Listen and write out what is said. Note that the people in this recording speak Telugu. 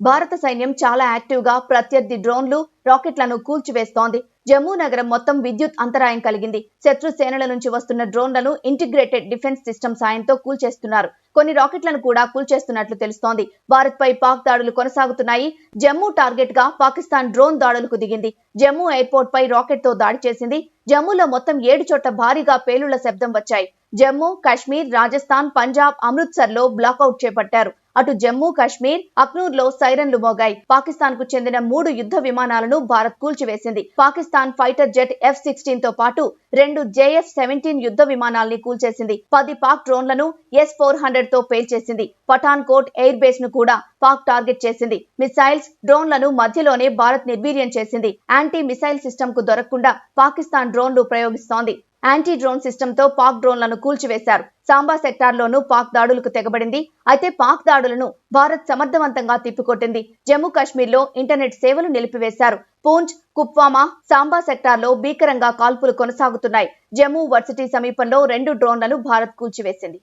భారత సైన్యం చాలా యాక్టివ్ గా ప్రత్యర్థి డ్రోన్లు, రాకెట్లను కూల్చివేస్తోంది. జమ్మూ నగరం మొత్తం విద్యుత్ అంతరాయం కలిగింది. శత్రు సేనల నుంచి వస్తున్న డ్రోన్లను ఇంటిగ్రేటెడ్ డిఫెన్స్ సిస్టమ్ సాయంతో కూల్చేస్తున్నారు. కొన్ని రాకెట్లను కూడా కూల్చేస్తున్నట్లు తెలుస్తోంది. భారత్ పై పాక్ దాడులు కొనసాగుతున్నాయి. జమ్మూ టార్గెట్ గా పాకిస్తాన్ డ్రోన్ దాడులకు దిగింది. జమ్మూ ఎయిర్పోర్ట్ పై రాకెట్ తో దాడి చేసింది. జమ్మూలో మొత్తం 7 చోట్ల భారీగా పేలుళ్ల శబ్దం వచ్చాయి. జమ్మూ, కాశ్మీర్, రాజస్థాన్, పంజాబ్, అమృత్సర్ లో బ్లాకౌట్ చేపట్టారు. అటు జమ్మూ కాశ్మీర్, అఖ్నూర్ లో సైరన్లు మోగాయి. పాకిస్తాన్ కు చెందిన 3 యుద్ధ విమానాలను భారత్ కూల్చివేసింది. పాకిస్తాన్ ఫైటర్ జెట్ F-16 తో పాటు 2 JF-17 యుద్ధ విమానాల్ని కూల్చేసింది. 10 పాక్ డ్రోన్లను S-400 తో పేల్చేసింది. పఠాన్ కోట్ ఎయిర్ బేస్ ను కూడా పాక్ టార్గెట్ చేసింది. మిసైల్స్, డ్రోన్లను మధ్యలోనే భారత్ నిర్వీర్యం చేసింది. యాంటీ మిసైల్ సిస్టమ్ కు దొరకకుండా పాకిస్తాన్ డ్రోన్లు ప్రయోగిస్తోంది. యాంటీ డ్రోన్ సిస్టమ్ తో పాక్ డ్రోన్లను కూల్చివేశారు. సాంబా సెక్టార్ లోనూ పాక్ దాడులకు తెగబడింది. అయితే పాక్ దాడులను భారత్ సమర్థవంతంగా తిప్పికొట్టింది. జమ్మూ కాశ్మీర్ లో ఇంటర్నెట్ సేవలు నిలిపివేశారు. పూంచ్, కుప్వామా, సాంబా సెక్టార్ లో భీకరంగా కాల్పులు కొనసాగుతున్నాయి. జమ్మూ వర్సిటీ సమీపంలో 2 డ్రోన్లను భారత్ కూల్చివేసింది.